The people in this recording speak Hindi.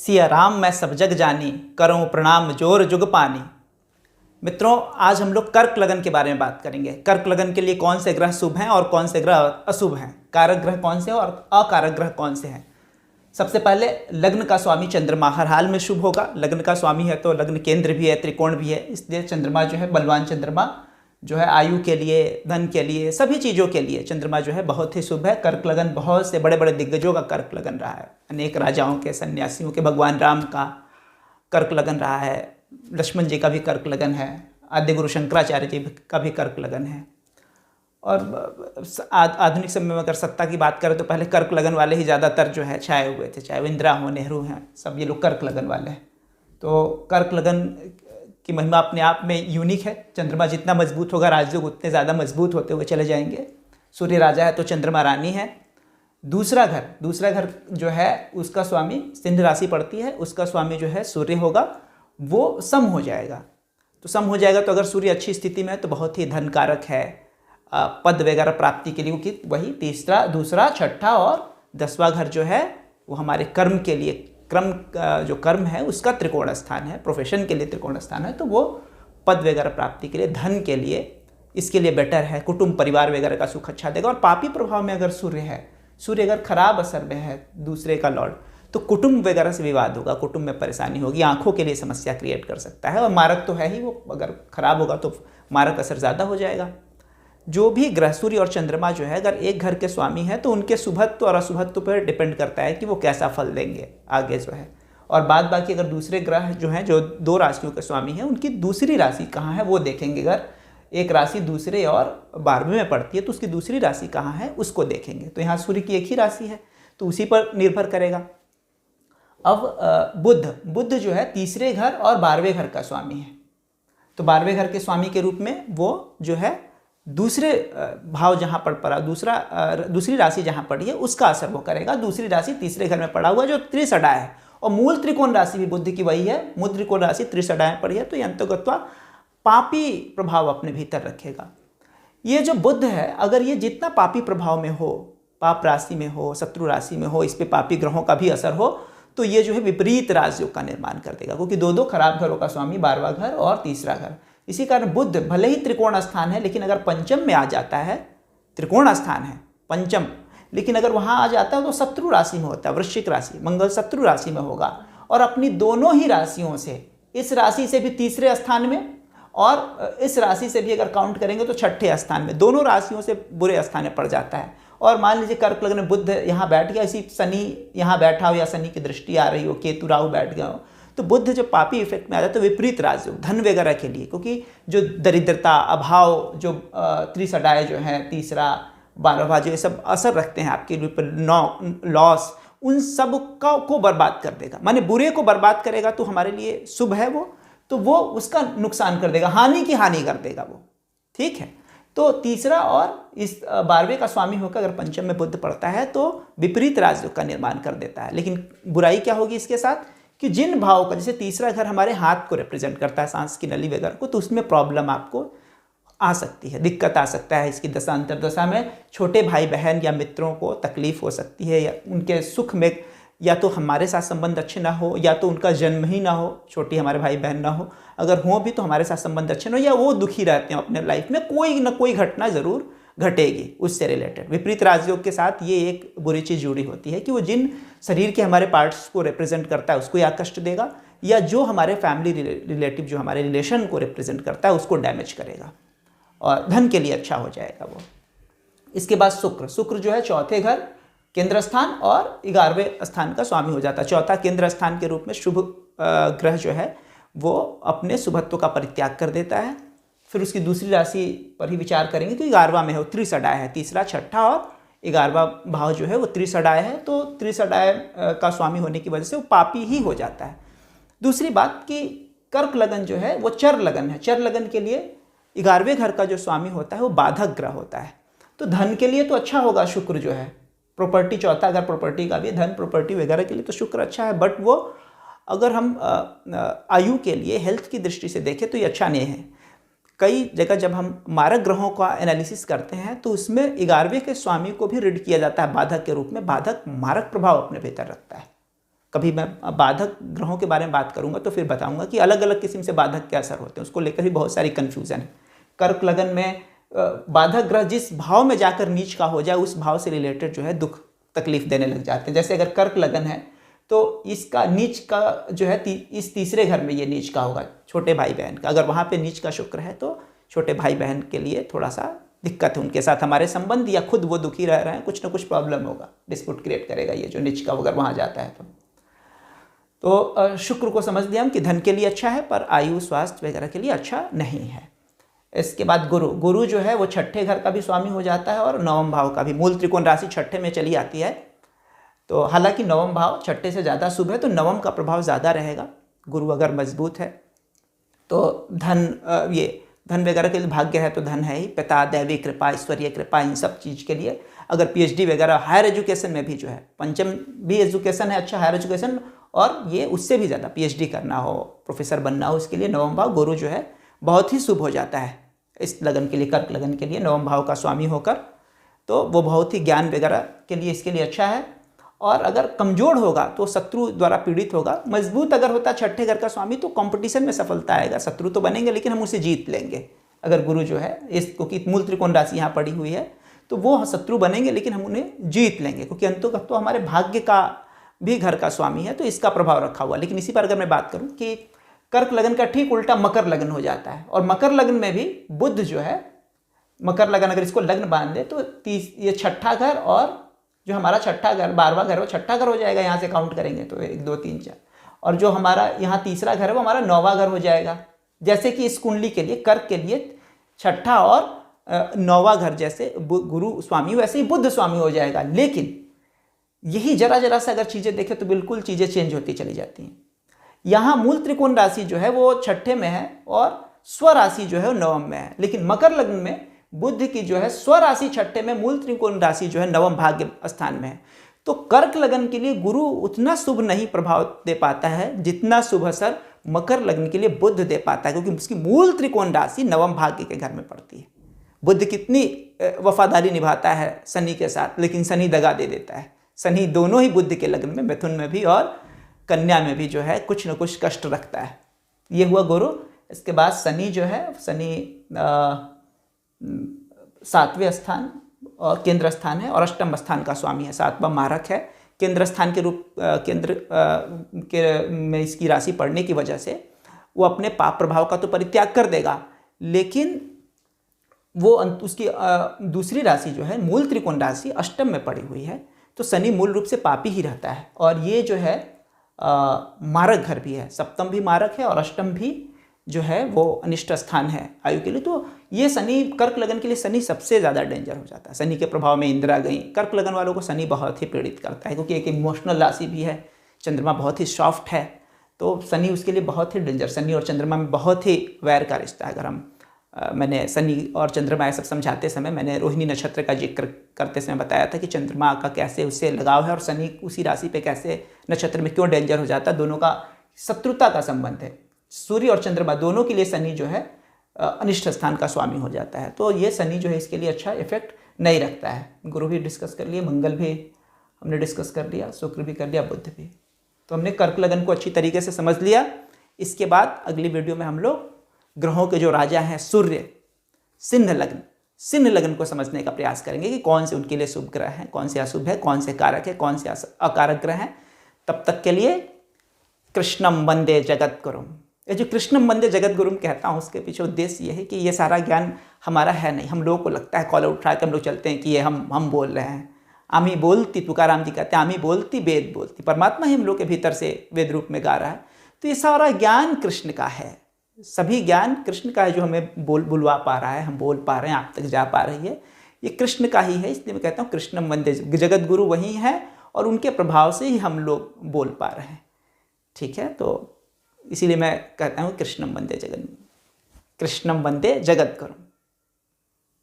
सिया राम मैं सब जग जानी, करूँ प्रणाम जोर जुग पानी। मित्रों, आज हम लोग कर्क लगन के बारे में बात करेंगे। कर्क लगन के लिए कौन से ग्रह शुभ हैं और कौन से ग्रह अशुभ हैं, कारक ग्रह कौन से हैं और अकारक ग्रह कौन से हैं। सबसे पहले लग्न का स्वामी चंद्रमा हर हाल में शुभ होगा। लग्न का स्वामी है तो लग्न केंद्र भी है, त्रिकोण भी है, इसलिए चंद्रमा जो है बलवान चंद्रमा जो है आयु के लिए, धन के लिए, सभी चीज़ों के लिए चंद्रमा जो है बहुत ही शुभ है। कर्क लगन बहुत से बड़े बड़े दिग्गजों का कर्क लगन रहा है। अनेक राजाओं के, सन्यासियों के, भगवान राम का कर्क लगन रहा है, लक्ष्मण जी का भी कर्क लगन है, आद्य गुरु शंकराचार्य जी का भी कर्क लगन है। और आधुनिक समय में अगर सत्ता की बात करें तो पहले कर्क लगन वाले ही ज़्यादातर जो है छाए हुए थे, चाहे वो इंदिरा हो, नेहरू हैं, सब ये लोग कर्क लगन वाले हैं। तो कर्क लगन की महिमा अपने आप में यूनिक है। चंद्रमा जितना मजबूत होगा, राजयोग उतने ज़्यादा मजबूत होते हुए चले जाएंगे। सूर्य राजा है तो चंद्रमा रानी है। दूसरा घर जो है उसका स्वामी, सिंह राशि पड़ती है, उसका स्वामी जो है सूर्य होगा, वो सम हो जाएगा। तो सम हो जाएगा तो अगर सूर्य अच्छी स्थिति में है तो बहुत ही धन कारक है, पद वगैरह प्राप्ति के लिए, क्योंकि वही तीसरा, दूसरा, छठा और 10वां घर जो है वो हमारे कर्म के लिए, जो कर्म है उसका त्रिकोण स्थान है, प्रोफेशन के लिए त्रिकोण स्थान है, तो वो पद वगैरह प्राप्ति के लिए, धन के लिए, इसके लिए बेटर है। कुटुंब परिवार वगैरह का सुख अच्छा देगा। और पापी प्रभाव में अगर सूर्य है, सूर्य अगर खराब असर में है, दूसरे का लॉर्ड, तो कुटुंब वगैरह से विवाद होगा, कुटुंब में परेशानी होगी, आंखों के लिए समस्या क्रिएट कर सकता है। और मारक तो है ही, वो अगर खराब होगा तो मारक असर ज़्यादा हो जाएगा। जो भी ग्रह सूर्य और चंद्रमा जो है अगर एक घर के स्वामी है तो उनके शुभत्व और अशुभत्व पर डिपेंड करता है कि वो कैसा फल देंगे आगे जो है। और बाद बाकी अगर दूसरे ग्रह जो हैं, जो 2 राशियों के स्वामी हैं, उनकी दूसरी राशि कहाँ है वो देखेंगे। अगर एक राशि दूसरे और 12वें में पड़ती है तो उसकी दूसरी राशि कहाँ है उसको देखेंगे। तो यहाँ सूर्य की एक ही राशि है तो उसी पर निर्भर करेगा। अब बुध जो है तीसरे घर और 12वें घर का स्वामी है। तो 12वें घर के स्वामी के रूप में वो जो है दूसरे भाव जहाँ पर पड़ा, दूसरी राशि जहाँ पड़ी है उसका असर वो करेगा। दूसरी राशि तीसरे घर में पड़ा हुआ जो त्रिसड़ा है, और मूल त्रिकोण राशि भी बुध की वही है, मूल त्रिकोण राशि त्रिसड़ा में पड़ी है, तो ये अंतर्गत्वा पापी प्रभाव अपने भीतर रखेगा। ये जो बुध है अगर ये जितना पापी प्रभाव में हो, पाप राशि में हो, शत्रु राशि में हो, इस पर पापी ग्रहों का भी असर हो, तो ये जो है विपरीत राजयोग का निर्माण कर देगा, क्योंकि 2 खराब घरों का स्वामी 12वां घर और तीसरा घर। इसी कारण बुध भले ही त्रिकोण स्थान है, लेकिन अगर पंचम में आ जाता है, त्रिकोण स्थान है पंचम, लेकिन अगर वहाँ आ जाता है तो शत्रु राशि में होता है, वृश्चिक राशि, मंगल शत्रु राशि में होगा। और अपनी दोनों ही राशियों से, इस राशि से भी तीसरे स्थान में और इस राशि से भी अगर काउंट करेंगे तो छठे स्थान में, दोनों राशियों से बुरे स्थान में पड़ जाता है। और मान लीजिए कर्क लग्न में बुध यहाँ बैठ गया, इसी शनि यहाँ बैठा हो या शनि की दृष्टि आ रही हो, केतु राहु बैठ गया हो, तो बुध जो पापी इफेक्ट में आ जाता है तो विपरीत राजयोग, धन वगैरह के लिए, क्योंकि जो दरिद्रता, अभाव, जो त्रिसडाए जो है, तीसरा 12वां जो ये सब असर रखते हैं आपके ऊपर, लॉस, उन सब को बर्बाद कर देगा। माने बुरे को बर्बाद करेगा तो हमारे लिए शुभ है वो, तो वो उसका नुकसान कर देगा, हानि की हानि कर देगा वो, ठीक है। तो तीसरा और इस 12वें का स्वामी होकर अगर पंचम में बुध पड़ता है तो विपरीत राजयोग का निर्माण कर देता है। लेकिन बुराई क्या होगी इसके साथ कि जिन भाव का, जैसे तीसरा घर हमारे हाथ को रिप्रेजेंट करता है, सांस की नली वगैरह को, तो उसमें प्रॉब्लम आपको आ सकती है, दिक्कत आ सकता है। इसकी दशा अंतर्दशा में छोटे भाई बहन या मित्रों को तकलीफ हो सकती है, या उनके सुख में या तो हमारे साथ संबंध अच्छे ना हो, या तो उनका जन्म ही ना हो, छोटी हमारे भाई बहन ना हो, अगर हो भी तो हमारे साथ संबंध अच्छे ना हो, या वो दुखी रहते हैं अपने लाइफ में, कोई ना कोई घटना जरूर घटेगी उससे रिलेटेड। विपरीत राजयोग के साथ ये एक बुरी चीज़ जुड़ी होती है कि वो जिन शरीर के हमारे पार्ट्स को रिप्रेजेंट करता है उसको या कष्ट देगा, या जो हमारे फैमिली रिलेटिव, जो हमारे रिलेशन को रिप्रेजेंट करता है उसको डैमेज करेगा, और धन के लिए अच्छा हो जाएगा वो। इसके बाद शुक्र जो है चौथे घर, केंद्र स्थान और 11वें स्थान का स्वामी हो जाता है। चौथा केंद्र स्थान के रूप में शुभ ग्रह जो है वो अपने शुभत्व का परित्याग कर देता है। फिर उसकी दूसरी राशि पर ही विचार करेंगे तो 11वां में है, वो त्रिसडाय है, तीसरा, छठा और 11वां भाव जो है वो त्रिसडाय है। तो त्रिसडाय का स्वामी होने की वजह से वो पापी ही हो जाता है। दूसरी बात कि कर्क लगन जो है वो चर लगन है। चर लगन के लिए 11वें घर का जो स्वामी होता है वो बाधक ग्रह होता है। तो धन के लिए तो अच्छा होगा शुक्र जो है, प्रॉपर्टी, चौथा अगर प्रॉपर्टी का भी, धन प्रॉपर्टी वगैरह के लिए तो शुक्र अच्छा है, बट वो अगर हम आयु के लिए, हेल्थ की दृष्टि से देखें तो ये अच्छा नहीं है। कई जगह जब हम मारक ग्रहों का एनालिसिस करते हैं तो उसमें 11वें के स्वामी को भी रीड किया जाता है बाधक के रूप में। बाधक मारक प्रभाव अपने भीतर रखता है, कभी मैं बाधक ग्रहों के बारे में बात करूंगा तो फिर बताऊंगा कि अलग अलग किस्म से बाधक क्या असर होते हैं, उसको लेकर भी बहुत सारी कन्फ्यूज़न है। कर्क लगन में बाधक ग्रह जिस भाव में जाकर नीच का हो जाए उस भाव से रिलेटेड जो है दुख तकलीफ देने लग जाते हैं। जैसे अगर कर्क लगन है तो इसका नीच का जो है इस तीसरे घर में ये नीच का होगा छोटे भाई बहन का। अगर वहाँ पे नीच का शुक्र है तो छोटे भाई बहन के लिए थोड़ा सा दिक्कत है, उनके साथ हमारे संबंध या खुद वो दुखी रह रहे हैं, कुछ ना कुछ प्रॉब्लम होगा, डिस्प्यूट क्रिएट करेगा ये जो नीच का अगर वहाँ जाता है तो शुक्र को समझ लिया हम कि धन के लिए अच्छा है पर आयु स्वास्थ्य वगैरह के लिए अच्छा नहीं है। इसके बाद गुरु जो है वो छठे घर का भी स्वामी हो जाता है और नवम भाव का भी। मूल त्रिकोण राशि छठे में चली आती है, तो हालांकि नवम भाव छठे से ज़्यादा शुभ है तो नवम का प्रभाव ज़्यादा रहेगा। गुरु अगर मजबूत है तो धन वगैरह के लिए भाग्य है तो धन है ही, पिता दैवी कृपा ईश्वरीय कृपा इन सब चीज़ के लिए। अगर पीएचडी वगैरह हायर एजुकेशन में भी जो है पंचम भी एजुकेशन है अच्छा हायर एजुकेशन, और ये उससे भी ज़्यादा पीएचडी करना हो प्रोफेसर बनना हो उसके लिए नवम भाव गुरु जो है बहुत ही शुभ हो जाता है इस लगन के लिए। कर्क लगन के लिए नवम भाव का स्वामी होकर तो वो बहुत ही ज्ञान वगैरह के लिए इसके लिए अच्छा है। और अगर कमज़ोर होगा तो शत्रु द्वारा पीड़ित होगा। मजबूत अगर होता छठे घर का स्वामी तो कंपटीशन में सफलता आएगा, शत्रु तो बनेंगे लेकिन हम उसे जीत लेंगे। अगर गुरु जो है क्योंकि मूल त्रिकोण राशि यहाँ पड़ी हुई है तो वो शत्रु बनेंगे लेकिन हम उन्हें जीत लेंगे, क्योंकि अंततः तो हमारे भाग्य का भी घर का स्वामी है तो इसका प्रभाव रखा हुआ। लेकिन इसी पर अगर मैं बात करूँ कि कर्क लगन का ठीक उल्टा मकर लगन हो जाता है, और मकर लगन में भी बुध जो है मकर लगन अगर इसको लग्न बांध दे तो ये छठा घर और जो हमारा छठा घर 12वां घर वो छठा घर हो जाएगा, यहाँ से काउंट करेंगे तो 1 2 3 4, और जो हमारा यहाँ तीसरा घर है वो हमारा 9वां घर हो जाएगा। जैसे कि इस कुंडली के लिए कर्क के लिए छठा और 9वां घर जैसे गुरु स्वामी वैसे ही बुध स्वामी हो जाएगा। लेकिन यही जरा से अगर चीज़ें देखें तो बिल्कुल चीज़ें चेंज होती चली जाती हैं। यहाँ मूल त्रिकोण राशि जो है वो छठे में है और स्व राशि जो है वो नवम में है, लेकिन मकर लग्न में बुध की जो है स्व राशि छठे में, मूल त्रिकोण राशि जो है नवम भाग्य स्थान में है। तो कर्क लगन के लिए गुरु उतना शुभ नहीं प्रभाव दे पाता है जितना शुभ असर मकर लग्न के लिए बुध दे पाता है, क्योंकि उसकी मूल त्रिकोण राशि नवम भाग्य के घर में पड़ती है। बुध कितनी वफादारी निभाता है शनि के साथ, लेकिन शनि दगा दे देता है। शनि दोनों ही बुध के लग्न में, मिथुन में भी और कन्या में भी जो है कुछ न कुछ कष्ट रखता है। ये हुआ गुरु। इसके बाद शनि जो है, शनि 7वें स्थान और केंद्र स्थान है और अष्टम स्थान का स्वामी है, 7वां मारक है। केंद्र स्थान के रूप में इसकी राशि पड़ने की वजह से वो अपने पाप प्रभाव का तो परित्याग कर देगा, लेकिन वो उसकी दूसरी राशि जो है मूल त्रिकोण राशि अष्टम में पड़ी हुई है, तो शनि मूल रूप से पापी ही रहता है। और ये जो है मारक घर भी है, सप्तम भी मारक है और अष्टम भी जो है वो अनिष्ट स्थान है आयु के लिए। तो ये शनि कर्क लगन के लिए शनि सबसे ज़्यादा डेंजर हो जाता है। शनि के प्रभाव में इंदिरा गई। कर्क लगन वालों को शनि बहुत ही पीड़ित करता है, क्योंकि एक इमोशनल राशि भी है, चंद्रमा बहुत ही सॉफ्ट है, तो शनि उसके लिए बहुत ही डेंजर। शनि और चंद्रमा में बहुत ही वैर का रिश्ता है। अगर हम मैंने शनि और चंद्रमा ये सब समझाते समय मैंने रोहिणी नक्षत्र का जिक्र करते समय बताया था कि चंद्रमा का कैसे उससे लगाव है और शनि उसी राशि पे कैसे नक्षत्र में क्यों डेंजर हो जाता है। दोनों का शत्रुता का संबंध है। सूर्य और चंद्रमा दोनों के लिए शनि जो है अनिष्ट स्थान का स्वामी हो जाता है, तो ये शनि जो है इसके लिए अच्छा इफेक्ट नहीं रखता है। गुरु भी डिस्कस कर लिए, मंगल भी हमने डिस्कस कर लिया, शुक्र भी कर लिया, बुध भी। तो हमने कर्क लगन को अच्छी तरीके से समझ लिया। इसके बाद अगली वीडियो में हम लोग ग्रहों के जो राजा हैं सूर्य, सिंह लग्न को समझने का प्रयास करेंगे कि कौन से उनके लिए शुभ ग्रह हैं, कौन से अशुभ है, कौन से कारक है, कौन से अकारक ग्रह हैं। तब तक के लिए कृष्णम वंदे जगत गुरुम। ये जो कृष्णम वंदे जगत गुरुम कहता हूँ उसके पीछे उद्देश्य ये है कि ये सारा ज्ञान हमारा है नहीं। हम लोगों को लगता है कॉलर उठा के हम लोग चलते हैं कि ये हम बोल रहे हैं। आमी बोलती, तुकाराम जी कहते हैं आमी बोलती वेद बोलती। परमात्मा ही हम लोग के भीतर से वेद रूप में गा रहा है। तो ये सारा ज्ञान कृष्ण का है, सभी ज्ञान कृष्ण का है जो हमें बुलवा पा रहा है, हम बोल पा रहे हैं, आप तक जा पा रही है, ये कृष्ण का ही है। इसलिए मैं कहता हूँ कृष्णम वंदे जगत गुरु वही है और उनके प्रभाव से ही हम लोग बोल पा रहे हैं। ठीक है, तो इसीलिए मैं कहता हूँ कृष्णम वंदे जगत गुरु।